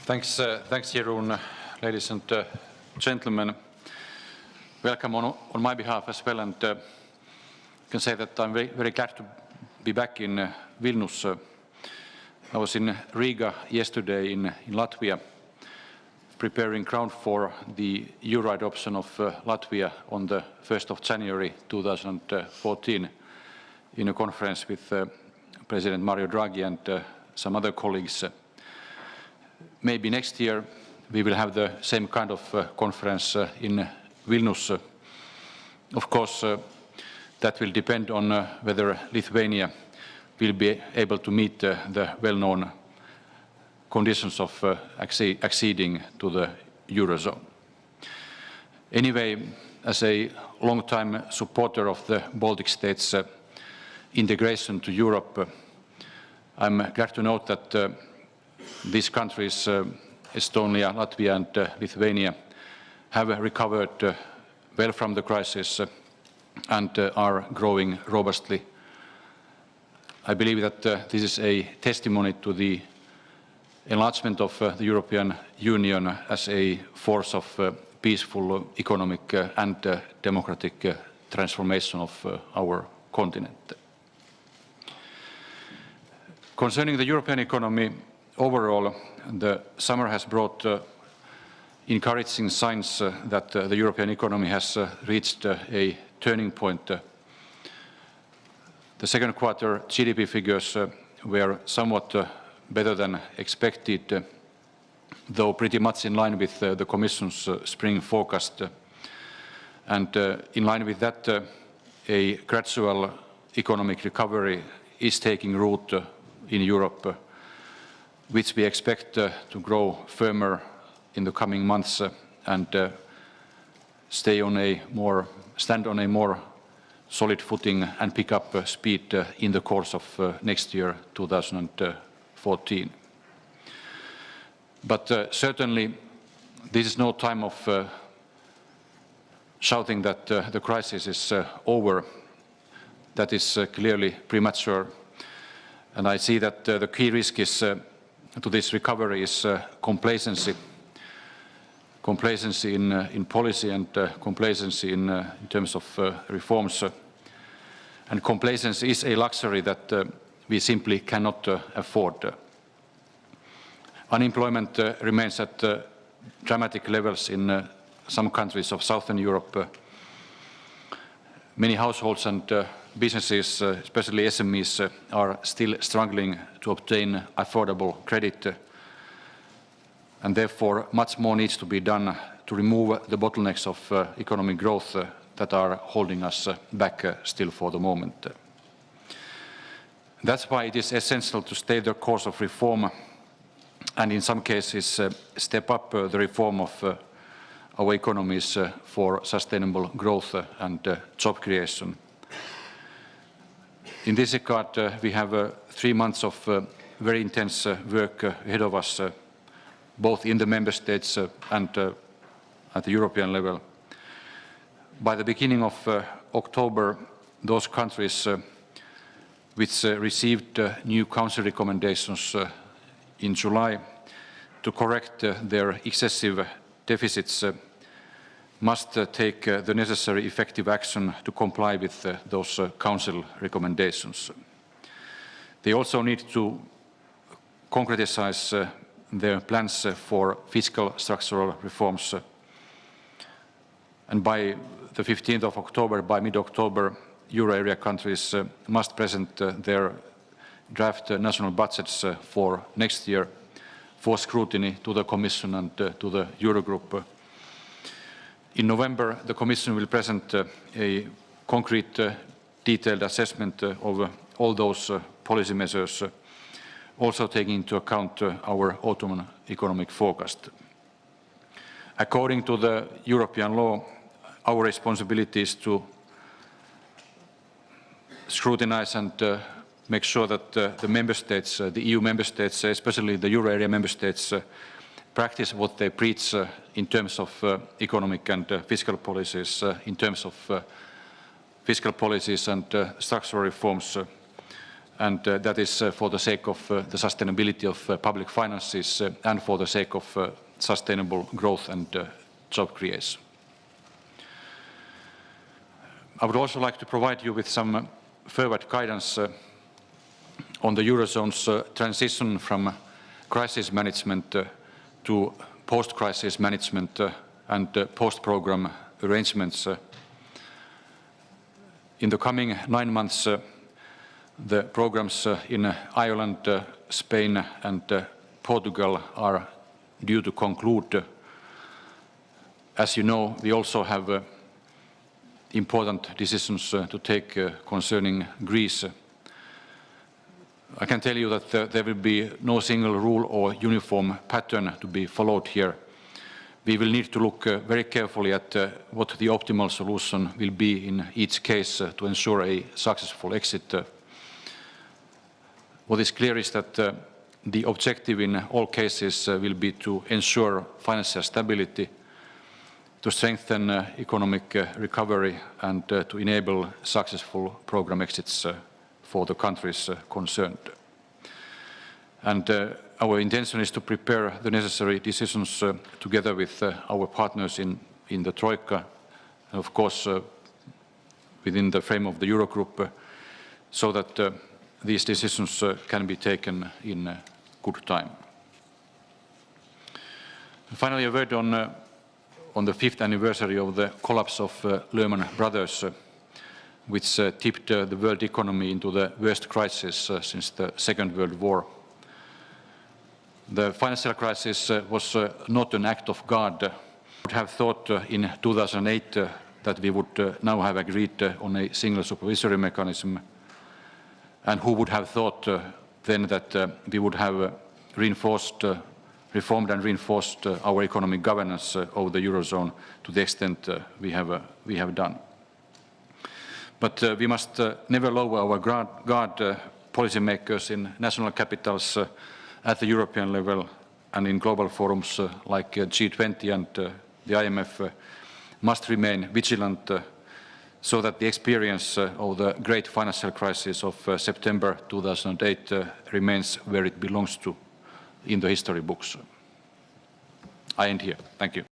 Thanks, Jeroen. Ladies and gentlemen, welcome on my behalf as well, and I can say that I'm very glad to be back in Vilnius. I was in Riga yesterday in Latvia, preparing ground for the euro adoption of Latvia on the 1st of January 2014 in a conference with President Mario Draghi and some other colleagues. Maybe next year we will have the same kind of conference in Vilnius. Of course, that will depend on whether Lithuania will be able to meet the well-known conditions of acceding to the Eurozone. Anyway, as a long-time supporter of the Baltic states' integration to Europe, I'm glad to note that these countries, Estonia, Latvia and Lithuania, have recovered well from the crisis and are growing robustly. I believe that this is a testimony to the enlargement of the European Union as a force of peaceful economic and democratic transformation of our continent. Concerning the European economy, overall, the summer has brought encouraging signs that the European economy has reached a turning point. The second quarter GDP figures were somewhat better than expected, though pretty much in line with the Commission's spring forecast. And in line with that, a gradual economic recovery is taking root in Europe, which we expect to grow firmer in the coming months and stand on a more solid footing and pick up speed in the course of next year, 2014. But certainly, this is no time of shouting that the crisis is over. That is clearly premature. And I see that the key risk is to this recovery is complacency. Complacency in policy and complacency in terms of reforms. And complacency is a luxury that we simply cannot afford. Unemployment remains at dramatic levels in some countries of Southern Europe. Many households and businesses, especially SMEs, are still struggling to obtain affordable credit. And therefore, much more needs to be done to remove the bottlenecks of economic growth that are holding us back still for the moment. That's why it is essential to stay the course of reform and in some cases step up the reform of our economies for sustainable growth and job creation. In this regard, we have 3 months of very intense work ahead of us, both in the member states and at the European level. By the beginning of October, those countries which received new Council recommendations in July to correct their excessive deficits must take the necessary effective action to comply with those Council recommendations. They also need to concretize their plans for fiscal structural reforms. And by the 15th of October, by mid-October, Euro area countries must present their draft national budgets for next year for scrutiny to the Commission and to the Eurogroup. In November, the Commission will present a concrete, detailed assessment of all those policy measures, also taking into account our autumn economic forecast. According to the European law, our responsibility is to scrutinize and make sure that the member states, the EU member states, especially the Euro area member states, practice what they preach in terms of economic and fiscal policies, in terms of fiscal policies and structural reforms. and that is for the sake of the sustainability of public finances and for the sake of sustainable growth and job creation. I would also like to provide you with some further guidance on the Eurozone's transition from crisis management to post-crisis management and post-program arrangements. In the coming 9 months, the programs in Ireland, Spain and Portugal are due to conclude. As you know, we also have important decisions to take concerning Greece. I can tell you that there will be no single rule or uniform pattern to be followed here. We will need to look very carefully at what the optimal solution will be in each case to ensure a successful exit. What is clear is that the objective in all cases will be to ensure financial stability, to strengthen economic recovery and to enable successful program exits for the countries concerned. And our intention is to prepare the necessary decisions together with our partners in the Troika, and of course within the frame of the Eurogroup, so that these decisions can be taken in good time. And finally, a word on the 5th anniversary of the collapse of Lehman Brothers, which tipped the world economy into the worst crisis since the Second World War. The financial crisis was not an act of God. I would have thought in 2008 that we would now have agreed on a single supervisory mechanism, and who would have thought then that we would have reformed and reinforced our economic governance over the Eurozone to the extent we have done. But we must never lower our guard, policymakers in national capitals, at the European level and in global forums like G20 and the IMF must remain vigilant so that the experience of the great financial crisis of September 2008 remains where it belongs to, in the history books. I end here. Thank you.